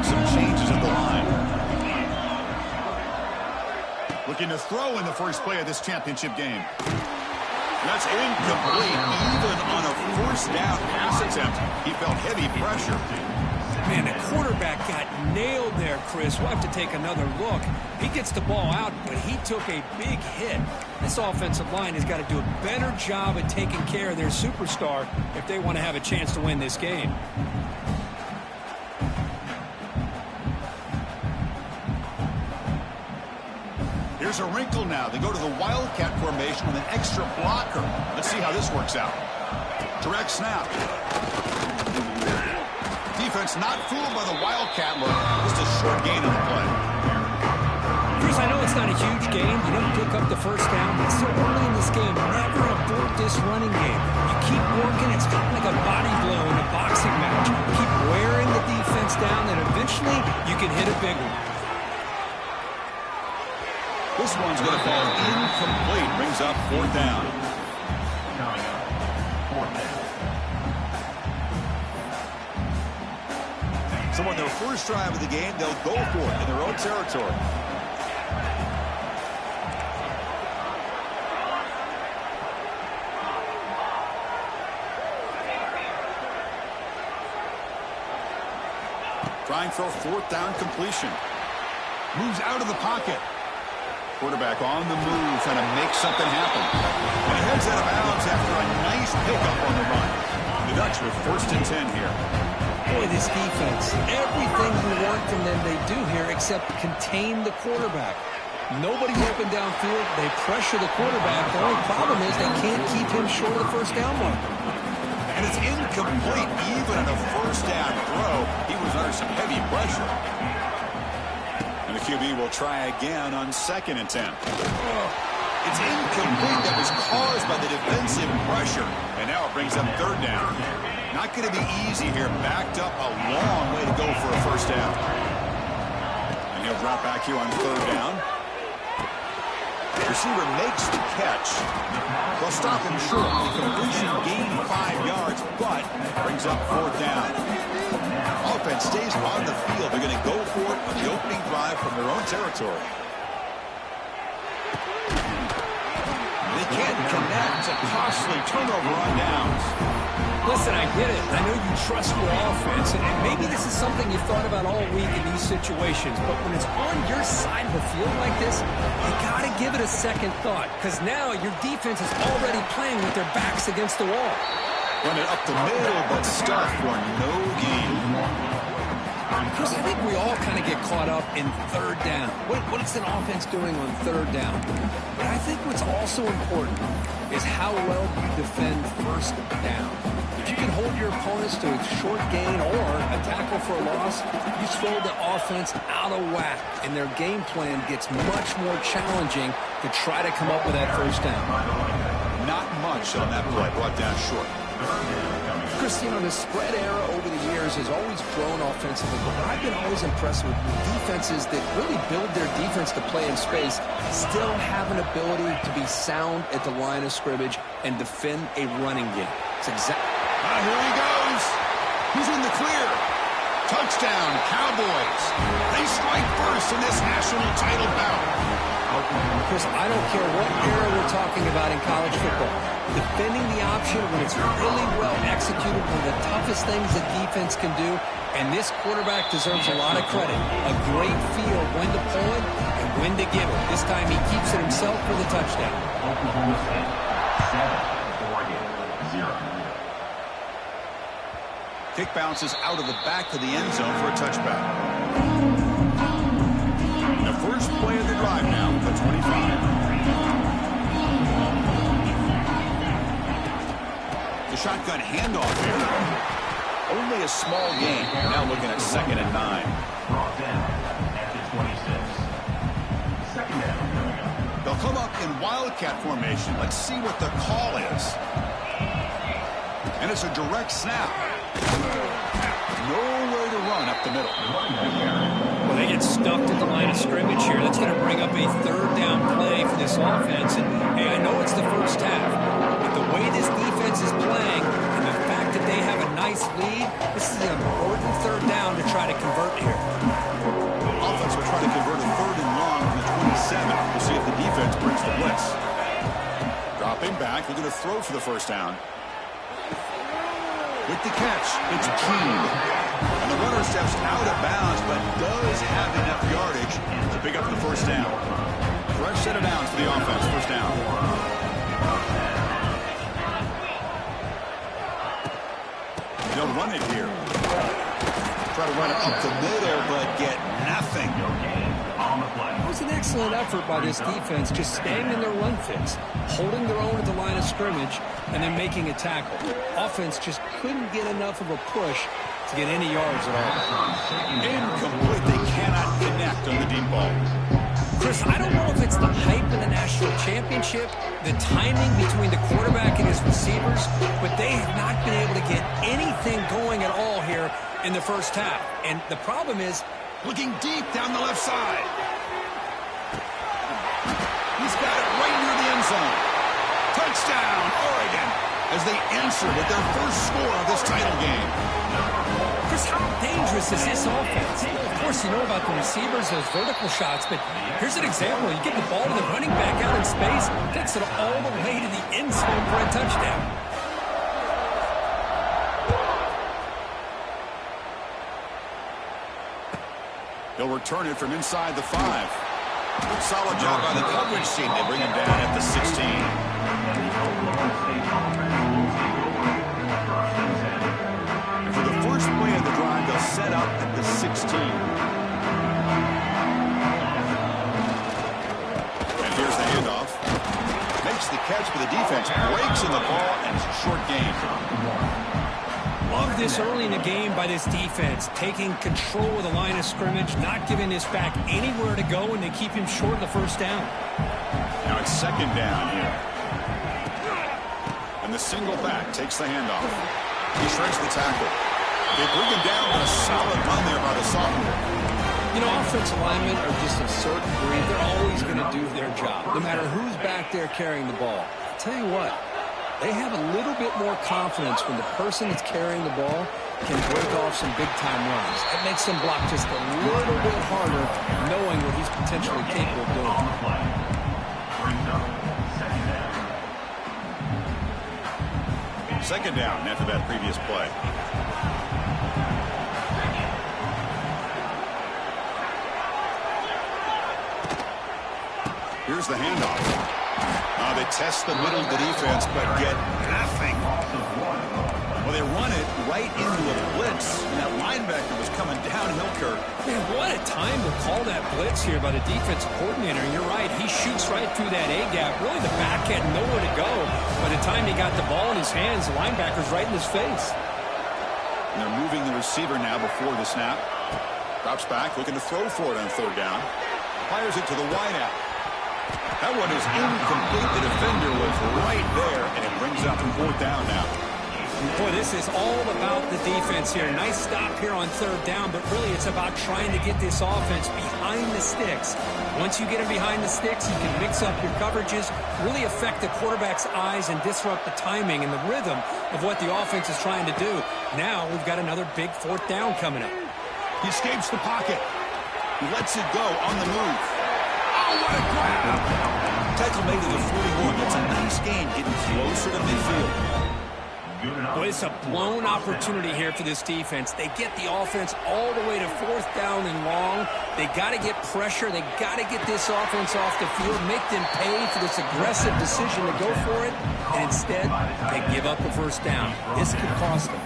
making some changes at the line. Looking to throw in the first play of this championship game. That's incomplete, even on a first down pass attempt. He felt heavy pressure. Man, the quarterback got nailed there, Chris. We'll have to take another look. He gets the ball out, but he took a big hit. This offensive line has got to do a better job at taking care of their superstar if they want to have a chance to win this game. Here's a wrinkle now. They go to the Wildcat formation with an extra blocker. Let's see how this works out. Direct snap. Defense not fooled by the Wildcat look. Just a short gain on the play. Chris, I know it's not a huge gain. You don't pick up the first down, but so early in this game, never abort this running game. You keep working. It's kind of like a body blow in a boxing match. Keep wearing the defense down, and eventually you can hit a big one. This one's going to fall incomplete. Brings up fourth down. So on their first drive of the game, they'll go for it in their own territory. Trying for a fourth down completion. Moves out of the pocket. Quarterback on the move, trying to make something happen. And he heads out of bounds after a nice pickup on the run. The Dutch with 1st and 10 here. Boy, this defense, everything you want from them they do here except contain the quarterback. Nobody open downfield. They pressure the quarterback. The only problem is they can't keep him short of the first down mark. And it's incomplete even on a first down throw. He was under some heavy pressure. And the QB will try again on 2nd and 10. It's incomplete. That was caused by the defensive pressure. And now it brings up 3rd down. Not going to be easy here. Backed up a long way to go for a first down. And he'll drop back here on 3rd down. Receiver makes the catch. They'll stop him short. The completion gained 5 yards, but brings up 4th down. Offense stays on the field. They're going to go for it on the opening drive from their own territory. They can't connect. It's a costly turnover on downs. Listen, I get it. I know you trust your offense, and maybe this is something you thought about all week in these situations, but when it's on your side of the field like this, you got to give it a second thought, because now your defense is already playing with their backs against the wall. Run it up the middle, but stuffed for no gain. Chris, I think we all kind of get caught up in 3rd down. What is an offense doing on 3rd down? But I think what's also important is how well you defend 1st down. If you can hold your opponents to a short gain or a tackle for a loss, you throw the offense out of whack, and their game plan gets much more challenging to try to come up with that 1st down. Not much on that play, brought down short. Chris, you know, the spread era over the years has always grown offensively, but what I've been always impressed with defenses that really build their defense to play in space still have an ability to be sound at the line of scrimmage and defend a running game. It's exactly. Here he goes. He's in the clear. Touchdown, Cowboys. They strike first in this national title bout. Chris, I don't care what era we're talking about in college football. Defending the option when it's really well executed, one of the toughest things that defense can do, and this quarterback deserves a lot of credit. A great feel of when to pull it and when to give it. This time he keeps it himself for the touchdown. Oklahoma State, 7-0. Kick bounces out of the back of the end zone for a touchback. The first play of the drive now, the 25. The shotgun handoff here. Only a small gain. Now looking at 2nd and 9. Brought down at the 26. 2nd down. They'll come up in Wildcat formation. Let's see what the call is. And it's a direct snap. Nowhere to run up the middle. Well, they get stuck at the line of scrimmage here. That's going to bring up a 3rd down play for this offense. And, hey, I know it's the first half, but the way this defense is playing and the fact that they have a nice lead, this is an important 3rd down to try to convert here. back, looking to throw for the first down. With the catch, it's Keene. And the runner steps out of bounds, but does have enough yardage to pick up the first down. Fresh set of downs for the offense, first down. They'll run it here. Try to run it up the middle, but get nothing. It was an excellent effort by this defense, just staying in their run fits, holding their own at the line of scrimmage, and then making a tackle. Offense just couldn't get enough of a push to get any yards at all. Incomplete. They cannot connect on the deep ball. Chris, I don't know if it's the hype of the national championship, the timing between the quarterback and his receivers, but they have not been able to get anything going at all here in the first half. And the problem is, looking deep down the left side. He's got it right near the end zone. Touchdown, Oregon, as they answer with their first score of this title game. Chris, how dangerous is this offense? Of course, you know about the receivers, those vertical shots, but here's an example. You get the ball to the running back out in space, takes it all the way to the end zone for a touchdown. He'll return it from inside the 5. Solid job by the coverage team. They bring him down at the 16. And for the first play of the drive, they'll set up at the 16. And here's the handoff. Makes the catch, but the defense breaks in the ball, and it's a short game. Love this early in the game by this defense, taking control of the line of scrimmage, not giving this back anywhere to go, and they keep him short of the first down. Now it's second down here. And the single back takes the handoff. He shreds the tackle. They bring him down on a solid run there by the sophomore. You know, offensive linemen are just a certain breed. They're always going to do their job, no matter who's back there carrying the ball. I'll tell you what. They have a little bit more confidence when the person that's carrying the ball can break off some big-time runs. It makes them block just a little bit harder, knowing what he's potentially capable of doing. Second down after that previous play. Here's the handoff. They test the middle of the defense, but get nothing. Well, they run it right into a blitz. And that linebacker was coming downhill, Kirk. Man, what a time to call that blitz here by the defensive coordinator. You're right. He shoots right through that A-gap. Really, the back had nowhere to go. By the time he got the ball in his hands, the linebacker's right in his face. And they're moving the receiver now before the snap. Drops back, looking to throw for it on third down. Fires it to the wideout. That one is incomplete. The defender was right there, and it brings up fourth down now. Boy, this is all about the defense here. Nice stop here on third down, but really it's about trying to get this offense behind the sticks. Once you get them behind the sticks, you can mix up your coverages, really affect the quarterback's eyes and disrupt the timing and the rhythm of what the offense is trying to do. Now we've got another big fourth down coming up. He escapes the pocket. He lets it go on the move. Oh, what a grab! Tackle made to the 41. That's a nice gain, getting closer to midfield. Boy, it's a blown opportunity here for this defense. They get the offense all the way to fourth down and long. They got to get pressure. They got to get this offense off the field, make them pay for this aggressive decision to go for it. And instead, they give up the first down. This could cost them.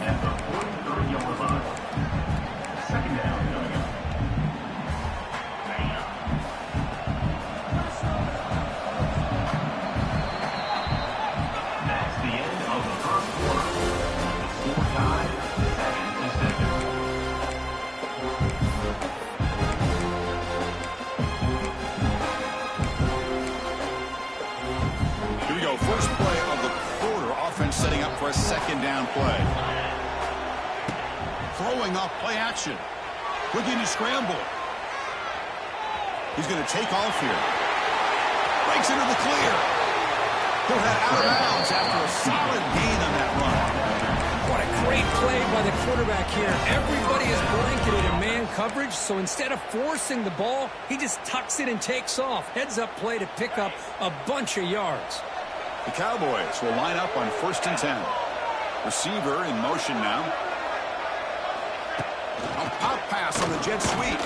Second down. First play of the quarter, offense setting up for a second down play. Throwing off play action. Looking to scramble. He's going to take off here. Breaks into the clear. He'll head out of bounds after a solid gain on that run. What a great play by the quarterback here. Everybody is blanketed in man coverage, so instead of forcing the ball, he just tucks it and takes off. Heads up play to pick up a bunch of yards. The Cowboys will line up on 1st and 10. Receiver in motion now. A pop pass on the jet sweep.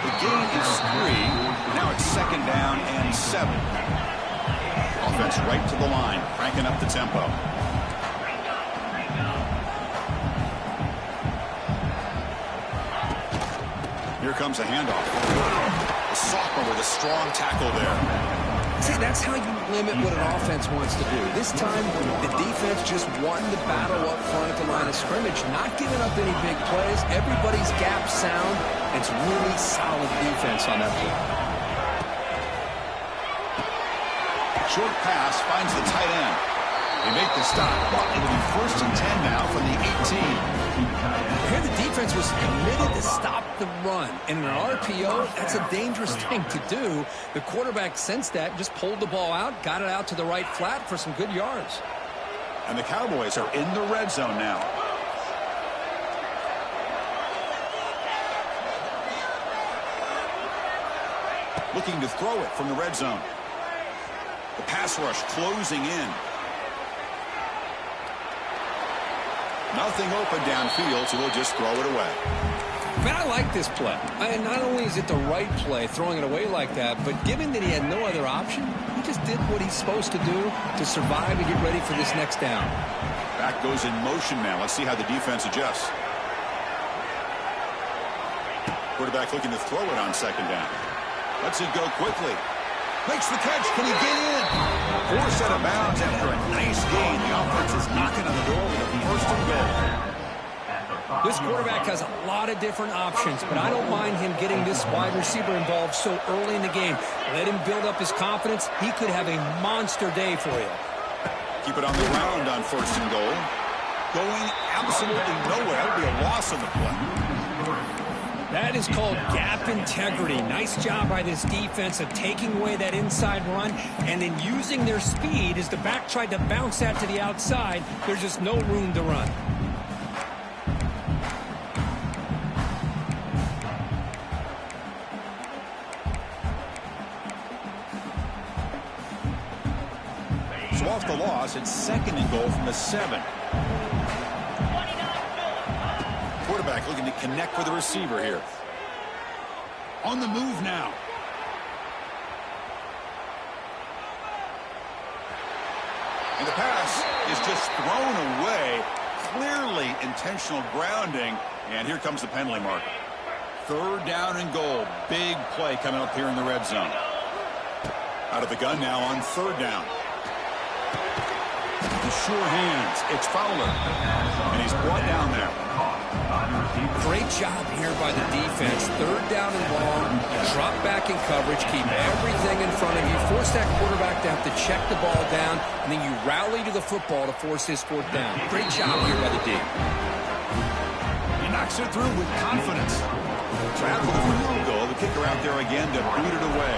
The gain is 3. Now it's 2nd down and 7. Offense right to the line, cranking up the tempo. Here comes a handoff. The sophomore with a strong tackle there. See, that's how you limit what an offense wants to do. This time, the defense just won the battle up front at the line of scrimmage, not giving up any big plays. Everybody's gap sound. It's really solid defense on that play. Short pass finds the tight end. They make the stop. It'll be 1st and 10 now from the 18. Here the defense was committed to stop the run. And in an RPO, that's a dangerous thing to do. The quarterback sensed that, just pulled the ball out, got it out to the right flat for some good yards. And the Cowboys are in the red zone now. Looking to throw it from the red zone. The pass rush closing in. Nothing open downfield, so we'll just throw it away. Man, I like this play. And not only is it the right play, throwing it away like that, but given that he had no other option, he just did what he's supposed to do to survive and get ready for this next down. Back goes in motion now. Let's see how the defense adjusts. Quarterback looking to throw it on 2nd down. Lets it go quickly. Makes the catch. Can he get in? Forced out of bounds after a nice gain. The offense is knocking on the door with a 1st and goal. This quarterback has a lot of different options, but I don't mind him getting this wide receiver involved so early in the game. Let him build up his confidence. He could have a monster day for you. Keep it on the ground on 1st and goal. Going absolutely nowhere. That would be a loss on the play. That is called gap integrity. Nice job by this defense of taking away that inside run and then using their speed as the back tried to bounce that to the outside. There's just no room to run. So off the loss, it's 2nd and goal from the 7. Quarterback looking to connect with the receiver here. On the move now. And the pass is just thrown away. Clearly intentional grounding. And here comes the penalty marker. 3rd down and goal. Big play coming up here in the red zone. Out of the gun now on 3rd down. The sure hands. It's Fowler. And he's brought down there. Great job here by the defense. 3rd down and long. Drop back in coverage. Keep everything in front of you. Force that quarterback to have to check the ball down. And then you rally to the football to force his 4th down. Great job here by the D. He knocks it through with confidence. So after the field goal, the kicker out there again to boot it away.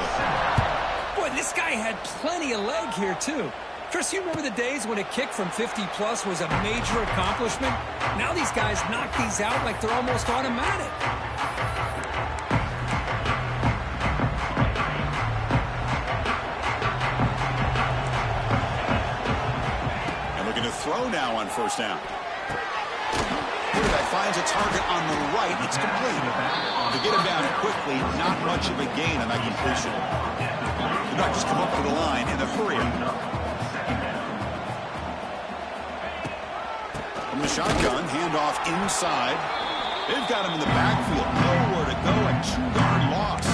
Boy, this guy had plenty of leg here, too. Chris, you remember the days when a kick from 50-plus was a major accomplishment? Now these guys knock these out like they're almost automatic. And looking to throw now on 1st down. Quarterback finds a target on the right. It's complete. To get him down quickly, not much of a gain on that completion. The back just come up to the line in a hurry. From the shotgun, handoff inside. They've got him in the backfield. Nowhere to go. A 2-yard loss.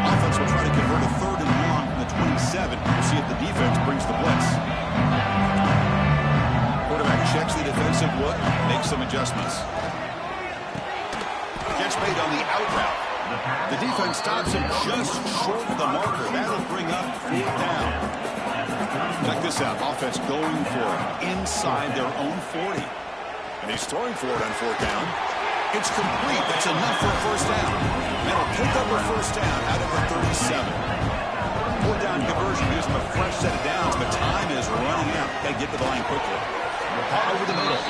Offense will try to convert a 3rd and long from the 27. We'll see if the defense brings the blitz. Quarterback checks the defensive look, makes some adjustments. Catch made on the out route. The defense stops him just short of the marker. That'll bring up 4th down. Check this out. Offense going for it inside their own 40. And he's throwing for it on 4th down. It's complete. That's enough for a 1st down. That'll pick up a 1st down out of the 37. 4th down conversion gives him a fresh set of downs, but time is running out. Got to get to the line quickly. Over the middle.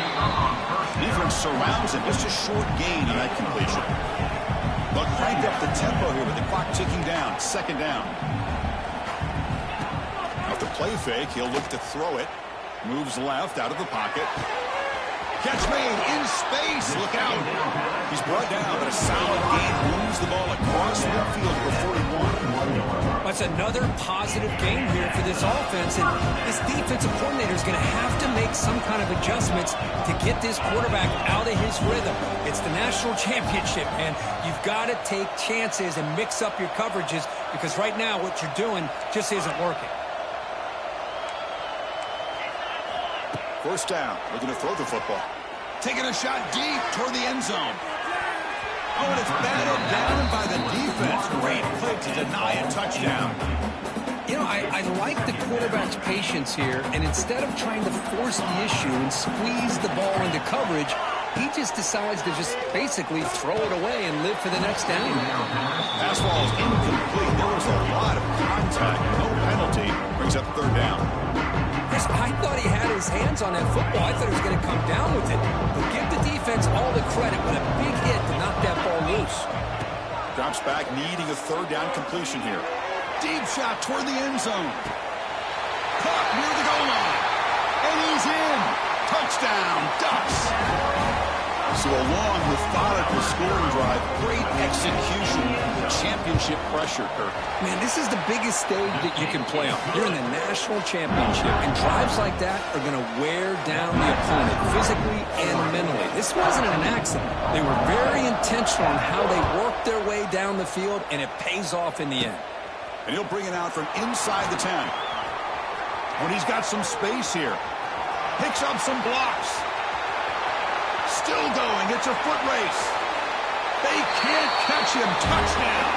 Defense surrounds him. Just a short gain on that completion. They'll crank up the tempo here with the clock ticking down. Second down. Off the play fake, he'll look to throw it. Moves left out of the pocket. Catch made in space. Look out. He's brought down, but a solid gain moves the ball across midfield for 41. That's another positive game here for this offense, and this defensive coordinator is going to have to make some kind of adjustments to get this quarterback out of his rhythm. It's the national championship, and you've got to take chances and mix up your coverages, because right now what you're doing just isn't working. First down, looking to throw the football. Taking a shot deep toward the end zone. Oh, and it's batted down by the defense. Great play to deny a touchdown. You know, I like the quarterback's patience here, and instead of trying to force the issue and squeeze the ball into coverage, he just decides to just basically throw it away and live for the next down. Pass ball is incomplete. There was a lot of contact. No penalty. Brings up third down. Chris, I thought he had his hands on that football. I thought he was going to come down with it. But give the defense all the credit with a big hit to knock that ball loose. Drops back, needing a third down completion here. Deep shot toward the end zone. Caught near the goal line. And he's in. Touchdown, Ducks. So a long, methodical scoring drive. Great execution. Championship pressure, Kirk. Man, this is the biggest stage that you can play on. You're in the national championship, and drives like that are going to wear down the opponent physically and mentally. This wasn't an accident. They were very intentional on how they worked their way down the field, and it pays off in the end. And he'll bring it out from inside the 10. When he's got some space here. Picks up some blocks. Still going. It's a foot race. They can't catch him. Touchdown.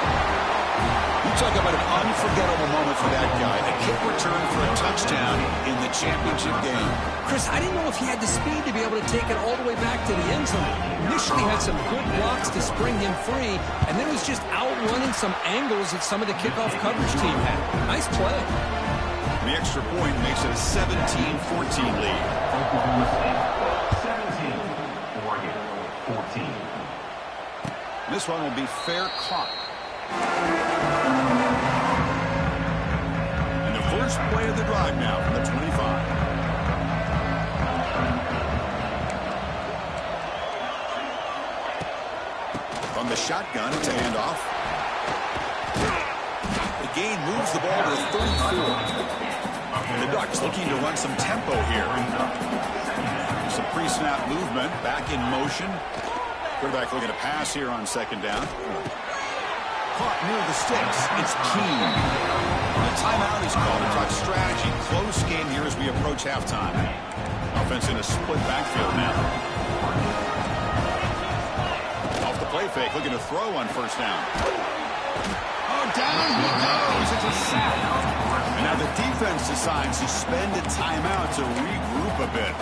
You talk about an unforgettable moment for that guy. A kick return for a touchdown in the championship game. Chris, I didn't know if he had the speed to be able to take it all the way back to the end zone. Initially had some good blocks to spring him free, and then was just outrunning some angles that some of the kickoff coverage team had. Nice play. The extra point makes it a 17-14 lead. Oklahoma State 17, Oregon 14. This one will be fair caught. And the first play of the drive now from the 25. From the shotgun, it's a handoff. The gain moves the ball to the 34. The Ducks looking to run some tempo here. Some pre-snap movement, back in motion. Quarterback looking to pass here on second down. Caught near the sticks. It's Keene. The timeout is called to talk strategy. Close game here as we approach halftime. Offense in a split backfield now. Off the play fake, looking to throw on first down. Oh, down he goes. It's a sack. And now the defense decides to spend a timeout to regroup a bit.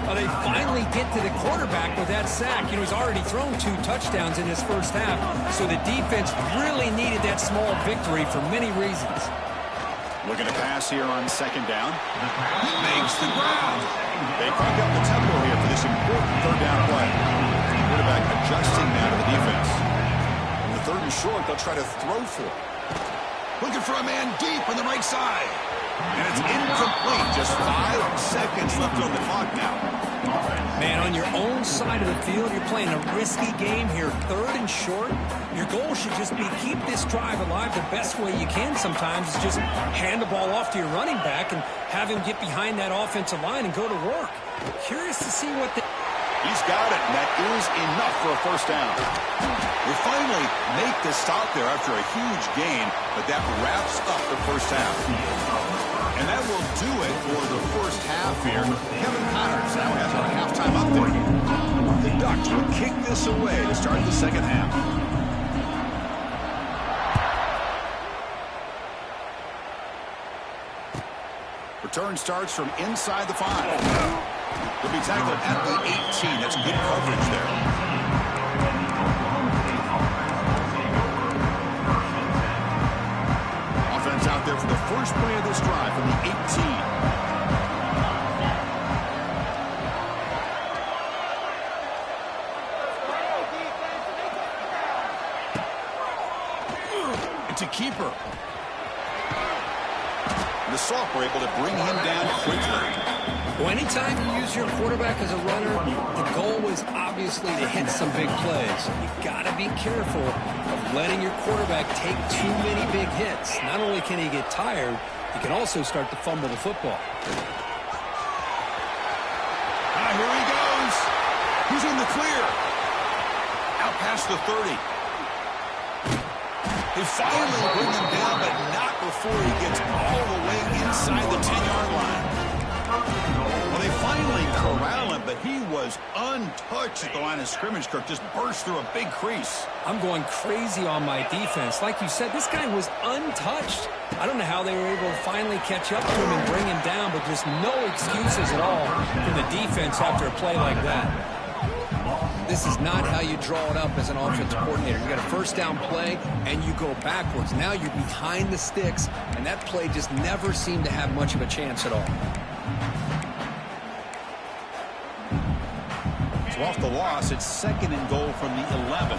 Well, they finally get to the quarterback with that sack. You know, he's already thrown 2 touchdowns in his first half, so the defense really needed that small victory for many reasons. Looking to pass here on second down. He makes the ground. They crank up the tempo here for this important third down play. Quarterback adjusting now to the defense. On the third and short, they'll try to throw for it. Looking for a man deep on the right side. And it's incomplete. Just 5 seconds left on the clock now. Man, on your own side of the field, you're playing a risky game here. Third and short. Your goal should just be keep this drive alive the best way you can sometimes is just hand the ball off to your running back and have him get behind that offensive line and go to work. Curious to see what they... He's got it, and that is enough for a first down. They finally make the stop there after a huge gain, but that wraps up the first half. And that will do it for the first half here. Kevin Connors now has our halftime update. The Ducks will kick this away to start the second half. Return starts from inside the 5. Will be tackled at the 18. That's good coverage there. Offense out there for the first play of this drive from the 18. It's a keeper. The Soft were able to bring him down quickly. Well, anytime you use your quarterback as a runner, the goal is obviously to hit some big plays. You've got to be careful of letting your quarterback take too many big hits. Not only can he get tired, he can also start to fumble the football. Here he goes. He's in the clear. Out past the 30. They finally bring him down, but not before he gets all the way inside the 10-yard line. Well, they finally corral him, but he was untouched at the line of scrimmage. Kirk just burst through a big crease. I'm going crazy on my defense. Like you said, this guy was untouched. I don't know how they were able to finally catch up to him and bring him down, but just no excuses at all for the defense after a play like that. This is not how you draw it up as an offensive coordinator. You got a first down play, and you go backwards. Now you're behind the sticks, and that play just never seemed to have much of a chance at all. So off the loss, it's 2nd and goal from the 11.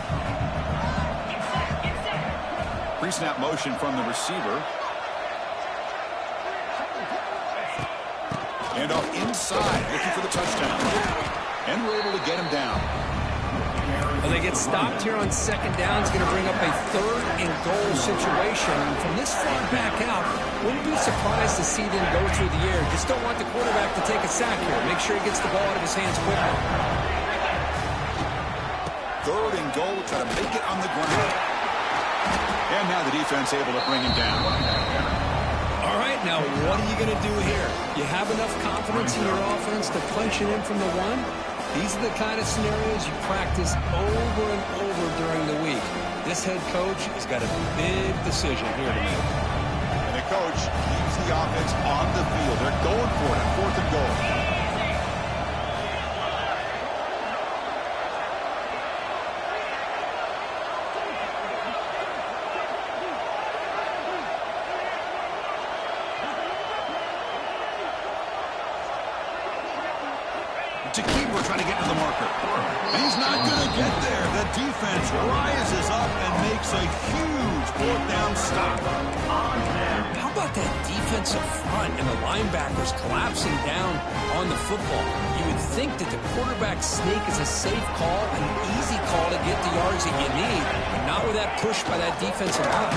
Pre-snap motion from the receiver. And off inside, looking for the touchdown. And we're able to get him down. Well, they get stopped here on 2nd down. It's going to bring up a 3rd and goal situation. And from this far back out, wouldn't be surprised to see them go through the air. Just don't want the quarterback to take a sack here. Make sure he gets the ball out of his hands quickly. 3rd and goal, try to make it on the ground. And now the defense able to bring him down. All right, now what are you going to do here? You have enough confidence in your offense to punch it in from the 1? These are the kind of scenarios you practice over and over during the week. This head coach has got a big decision here to make. And the coach keeps the offense on the field. They're going for it on 4th and goal. To keeper trying to get to the marker. And he's not going to get there. The defense rises up and makes a huge 4th down stop. How about that defensive front and the linebackers collapsing down on the football? You would think that the quarterback sneak is a safe call, an easy call to get the yards that you need, but not with that push by that defensive line.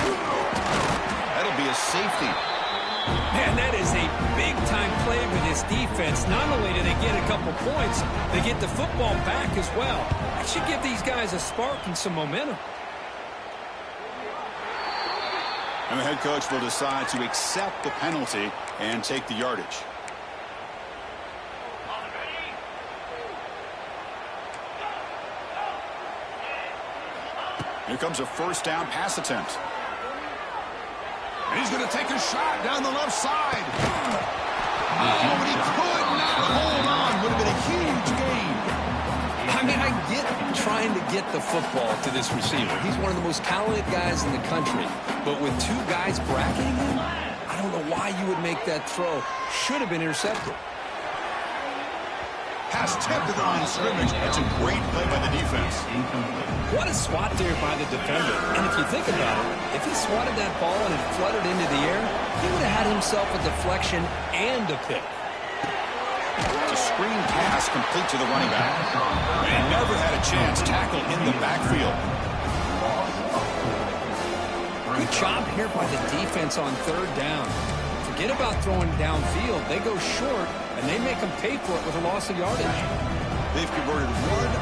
That'll be a safety. Man, that is a big-time play for this defense. Not only do they get a couple points, they get the football back as well. That should give these guys a spark and some momentum. And the head coach will decide to accept the penalty and take the yardage. Here comes a 1st down pass attempt. And he's going to take a shot down the left side. Oh, but he could not hold on. Would have been a huge gain. I mean, I get trying to get the football to this receiver. He's one of the most talented guys in the country. But with 2 guys bracketing him, I don't know why you would make that throw. Should have been intercepted. Pass tipped to the line of scrimmage. That's a great play by the defense. What a swat there by the defender. And if you think about it, if he swatted that ball and it fluttered into the air, he would have had himself a deflection and a pick. It's a screen pass complete to the running back. And he never had a chance. Tackle in the backfield. Good job here by the defense on 3rd down. Forget about throwing downfield. They go short, and they make them pay for it with a loss of yardage. They've converted 1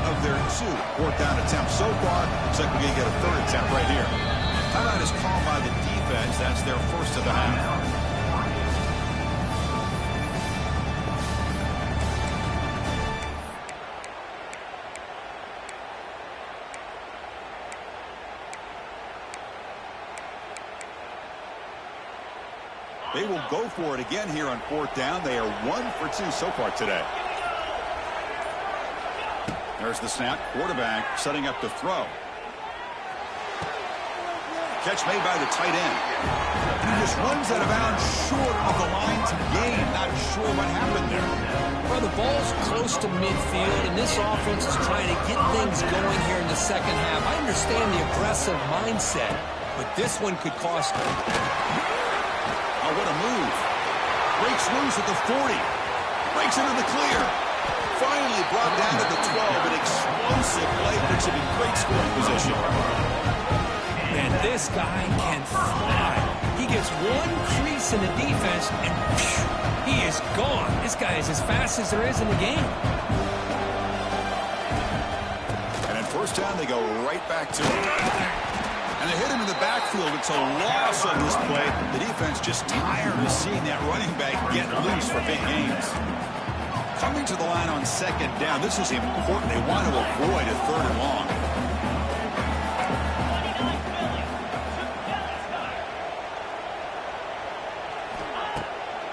of their 2 4th down attempts so far. Looks like we're going to get a 3rd attempt right here. Timeout is called by the defense. That's their 1st of the half. They will go for it again here on 4th down. They are 1 for 2 so far today. There's the snap. Quarterback setting up the throw. Catch made by the tight end. He just runs out of bounds short of the line to gain. Not sure what happened there. Well, the ball's close to midfield, and this offense is trying to get things going here in the 2nd half. I understand the aggressive mindset, but this one could cost them. Oh, what a move. Breaks loose at the 40. Breaks into the clear. Finally brought down to the 12. An explosive play puts him in great scoring position. Man, this guy can fly. He gets one crease in the defense, and phew, he is gone. This guy is as fast as there is in the game. And at first down, they go right back to him. And they hit him in the backfield. It's a loss on this play. The defense just tired of seeing that running back get loose for big gains. Coming to the line on second down, this is important. They want to avoid a third and long.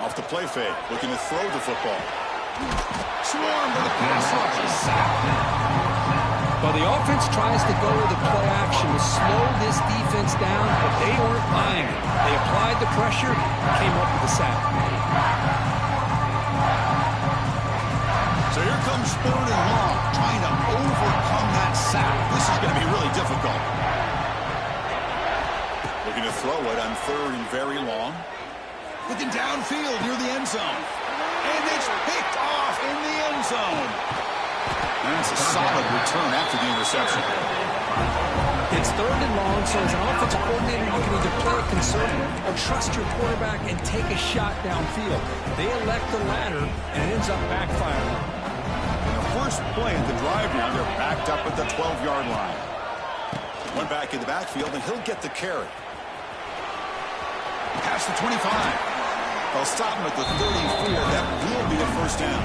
Off the play fake, looking to throw the football. Swarm with a pass rush, a sack. Well, the offense tries to go with the play action to slow this defense down, but they weren't buying it. They applied the pressure, came up with a sack. So here comes third and long, trying to overcome that sack. This is going to be really difficult. Looking to throw it on third and very long. Looking downfield near the end zone. And it's picked off in the end zone. And it's a solid return after the interception. It's third and long, so as an offensive coordinator, you can either play it conservative or trust your quarterback and take a shot downfield. They elect the latter, and it ends up backfiring. The first play of the drive now, they're backed up at the 12-yard line. One back in the backfield, and he'll get the carry. Past the 25. They'll stop him at the 34. That will be a first down.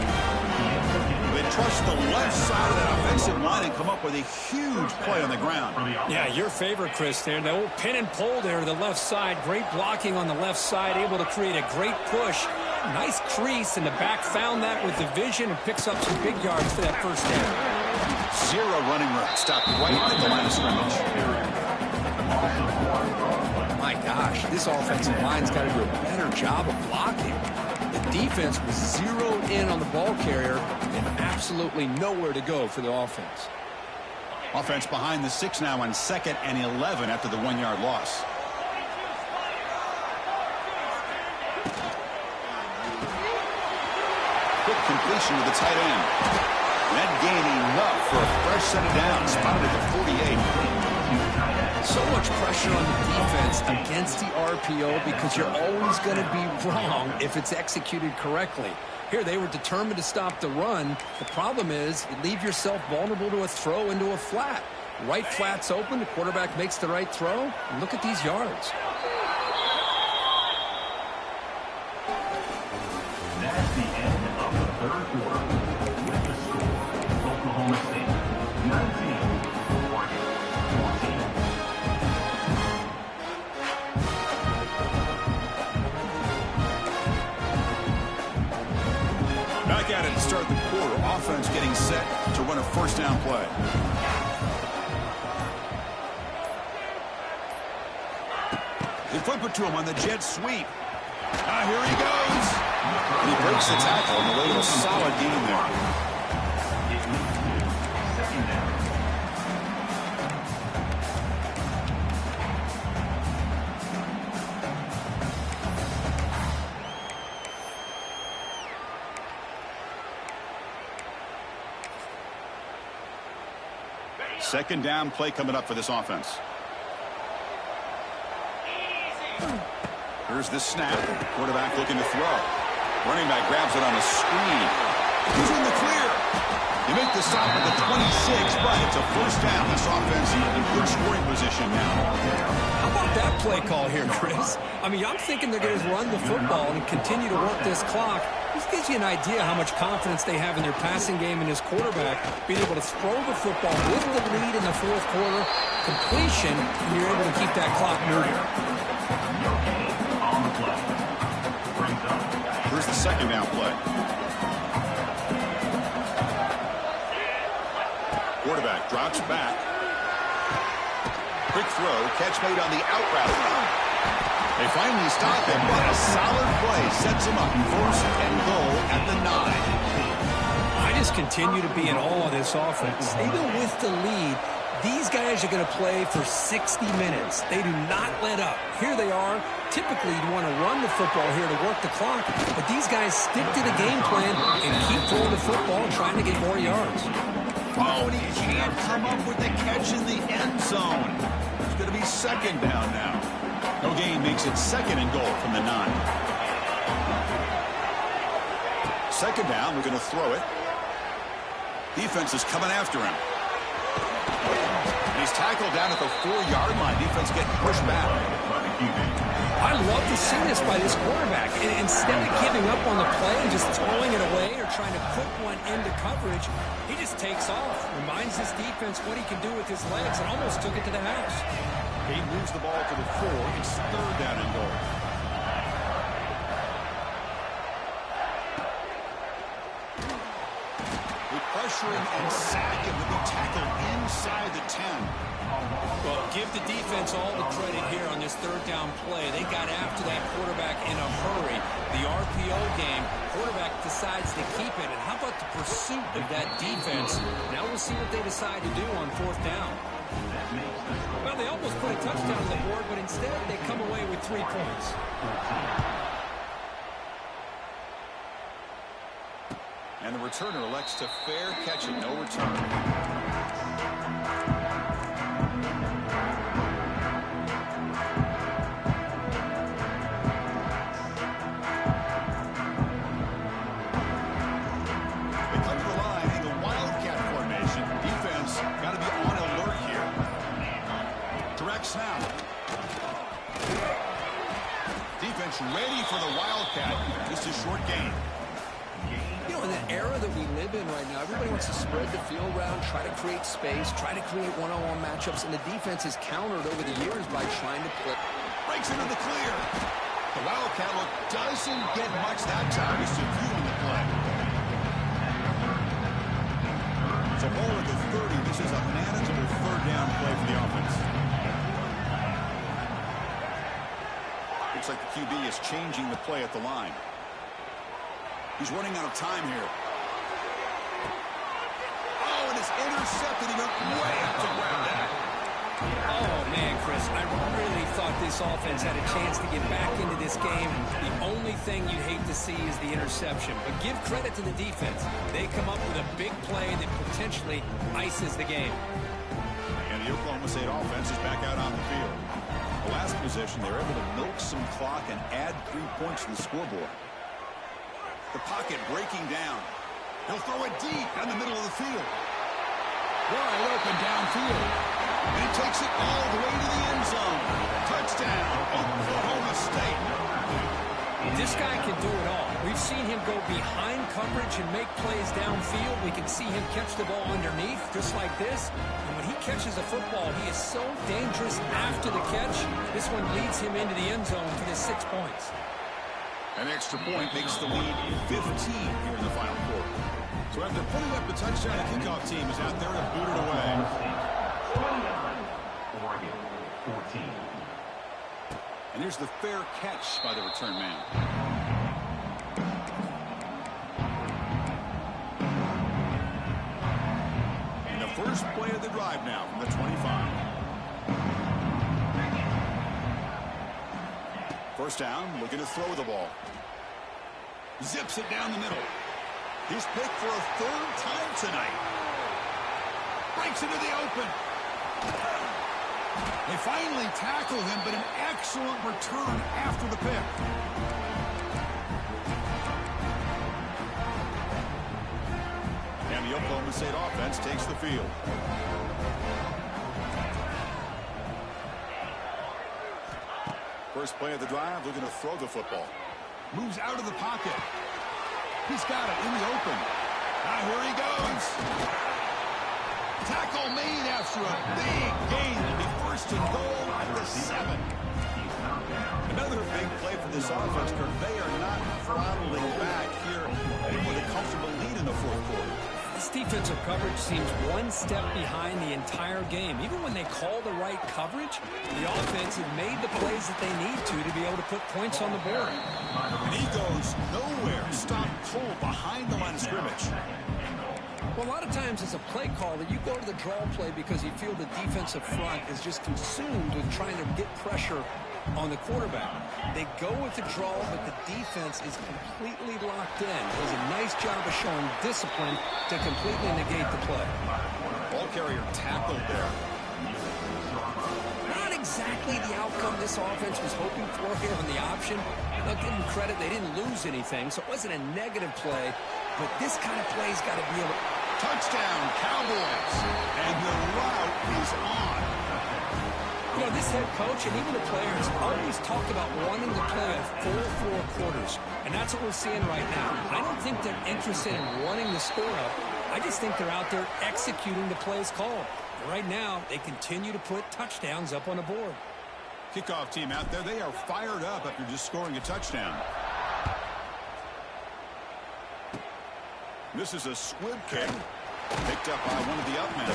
They trust the left side of that offensive line and come up with a huge play on the ground. Yeah, your favorite, Chris, there. The old pin and pull there to the left side. Great blocking on the left side, able to create a great push. Nice crease, and the back found that with the vision and picks up some big yards for that first down. Zero running room. Stopped right at the line of scrimmage. My gosh, this offensive line's got to do a better job of blocking. The defense was zeroed in on the ball carrier and absolutely nowhere to go for the offense. Offense behind the 6 now on 2nd and 11 after the 1-yard loss. Quick completion to the tight end. That gain enough for a fresh set of downs. Spotted at the 48. So much pressure on the defense against the RPO because you're always going to be wrong if it's executed correctly. Here, they were determined to stop the run. The problem is you leave yourself vulnerable to a throw into a flat. Right flat's open. The quarterback makes the right throw. And look at these yards. That's the end of the third quarter. With the score, Oklahoma State 19, Oregon 14. Back at it to start the quarter. Offense getting set to run a first down play. They flip it to him on the jet sweep. Here he goes. And he breaks the tackle on the way to a solid gain there. Second down play coming up for this offense. Here's the snap. Quarterback looking to throw. Running back grabs it on a screen. He's in the clear. They make the stop at the 26, but it's a first down. This offense in good scoring position now. How about that play call here, Chris? I mean, I'm thinking they're going to run the football and continue to work this clock. This gives you an idea how much confidence they have in their passing game and his quarterback being able to throw the football with the lead in the fourth quarter, completion, and you're able to keep that clock moving. Here's the second down play. Quarterback drops back. Quick throw, catch made on the out route. They finally stop him, but a solid play sets him up. First and goal at the 9. I just continue to be in awe of this offense. Even with the lead, These guys are going to play for 60 minutes. They do not let up. Here they are. Typically, you'd want to run the football here to work the clock, but these guys stick to the game plan and keep throwing the football, trying to get more yards. Oh, and he can't come up with the catch in the end zone. It's going to be second down now. No gain makes it second and goal from the 9. Second down, we're going to throw it. Defense is coming after him. And he's tackled down at the 4-yard line. Defense getting pushed back. I love to see this by this quarterback. And instead of giving up on the play and just throwing it away or trying to put one into coverage, he just takes off. Reminds his defense what he can do with his legs and almost took it to the house. He moves the ball to the 4. It's third down and goal. Pressure him and sack him with the tackle inside the 10. Well, give the defense all the credit here on this third down play. They got after that quarterback in a hurry. The RPO game, quarterback decides to keep it. And how about the pursuit of that defense? Now we'll see what they decide to do on fourth down. Well, they almost put a touchdown on the board, but instead they come away with 3 points. And the returner elects to fair catch it, no return. They come to the line in the Wildcat formation. Defense got to be on alert here. Direct snap. Defense ready for the Wildcat. Just a short gain. You know, in the era that we live in right now, everybody wants to spread the field around, try to create space, try to create one-on-one matchups, and the defense has countered over the years by trying to play. Breaks into the clear. The Wildcat look doesn't get much that time. He's viewing the play. So ball at the 30. This is a manageable third down play for the offense. Looks like the QB is changing the play at the line. He's running out of time here. Oh, and it's intercepted. He went way up to grab that. Oh, man, Chris, I really thought this offense had a chance to get back into this game. The only thing you'd hate to see is the interception. But give credit to the defense. They come up with a big play that potentially ices the game. And the Oklahoma State offense is back out on the field. The last possession, they were able to milk some clock and add 3 points to the scoreboard. The pocket breaking down. He'll throw it deep down the middle of the field. Wide open downfield. And he takes it all the way to the end zone. Touchdown, Oklahoma State. This guy can do it all. We've seen him go behind coverage and make plays downfield. We can see him catch the ball underneath, just like this. And when he catches a football, he is so dangerous after the catch. This one leads him into the end zone for the 6 points. An extra point makes the lead 15 here in the final quarter. So after putting up the touchdown, the kickoff team is out there to boot it away. 29, Oregon, 14. And here's the fair catch by the return man. And the first play of the drive now from the 25. First down, looking to throw the ball. Zips it down the middle. He's picked for a third time tonight. Breaks into the open. They finally tackle him, but an excellent return after the pick. And the Oklahoma State offense takes the field. First play of the drive, looking to throw the football. Moves out of the pocket. He's got it in the open. Now here he goes. Tackle made after a big gain. It'll be first and goal at the 7. Another big play for this offense, Kirk. They are not throttling back here with a comfortable lead in the fourth quarter. This defensive coverage seems one step behind the entire game. Even when they call the right coverage, the offense has made the plays that they need to be able to put points on the board. And he goes nowhere. Stop cold behind the line of scrimmage. Well, a lot of times as a play caller, you go to the draw play because you feel the defensive front is just consumed with trying to get pressure on the quarterback. They go with the draw, but the defense is completely locked in. Does a nice job of showing discipline to completely negate the play. Ball carrier tackled there. Not exactly the outcome this offense was hoping for here on the option. I'll give them credit, they didn't lose anything, so it wasn't a negative play, but this kind of play's got to be able to... Touchdown, Cowboys. And the route is on. You know, this head coach and even the players always talk about wanting to play a full 4 quarters, and that's what we're seeing right now. I don't think they're interested in wanting to score up. I just think they're out there executing the plays called. And right now, they continue to put touchdowns up on the board. Kickoff team out there, they are fired up after just scoring a touchdown. This is a squib kick. Picked up by one of the up men.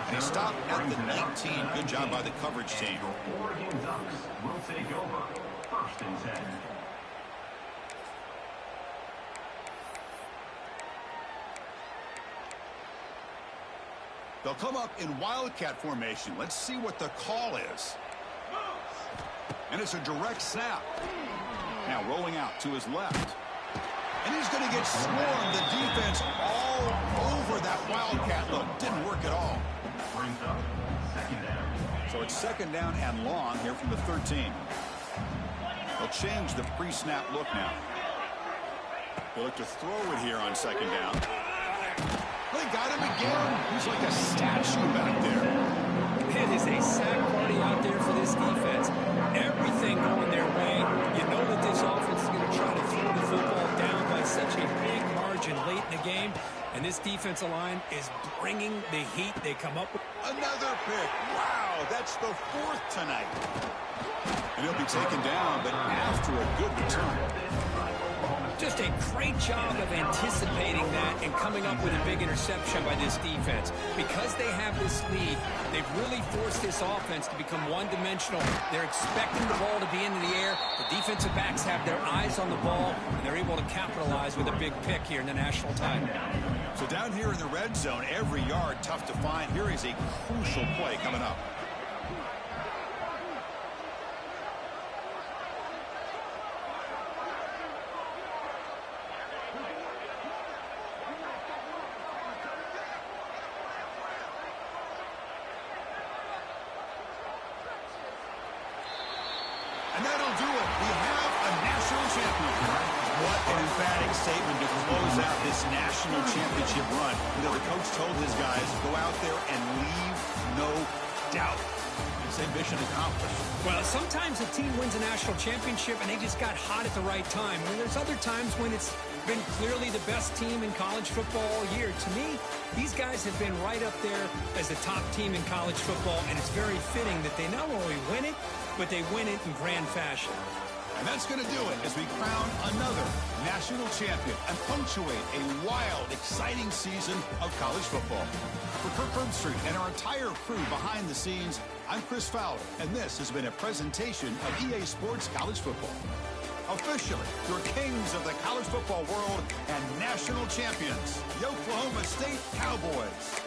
And he stopped at the 19. Good job by the coverage team. Oregon Ducks will take over. 1st and 10. They'll come up in Wildcat formation. Let's see what the call is. And it's a direct snap. Now rolling out to his left. And he's going to get swarmed. The defense all over that Wildcat look. Didn't work at all. Brings up 2nd down. So it's 2nd down and long here from the 13. They'll change the pre-snap look now. They'll look to throw it here on 2nd down. They got him again. He's like a statue back there. It is a sack party out there for this defense. Everything going their way. You know that this offense is going to try to throw the football down by such a big margin late in the game. And this defensive line is bringing the heat. They come up with Another pick. Wow, that's the 4th tonight. And he'll be taken down, but after a good return. just a great job of anticipating that and coming up with a big interception by this defense. Because they have this lead, they've really forced this offense to become one-dimensional. They're expecting the ball to be into the air. The defensive backs have their eyes on the ball, and they're able to capitalize with a big pick here in the national title. So down here in the red zone, every yard tough to find. Here is a crucial play coming up. And that'll do it. We have a national champion. What an emphatic statement to close out this national championship run. You know, the coach told his guys, go out there and leave no doubt. And say mission accomplished. Well, sometimes a team wins a national championship and they just got hot at the right time. I mean, there's other times when it's been clearly the best team in college football all year. To me, these guys have been right up there as the top team in college football, and it's very fitting that they not only win it, but they win it in grand fashion. And that's going to do it as we crown another national champion and punctuate a wild, exciting season of college football. For Kirk Herbstreit and our entire crew behind the scenes, I'm Chris Fowler, and this has been a presentation of EA Sports College Football. Officially, your kings of the college football world and national champions, the Oklahoma State Cowboys.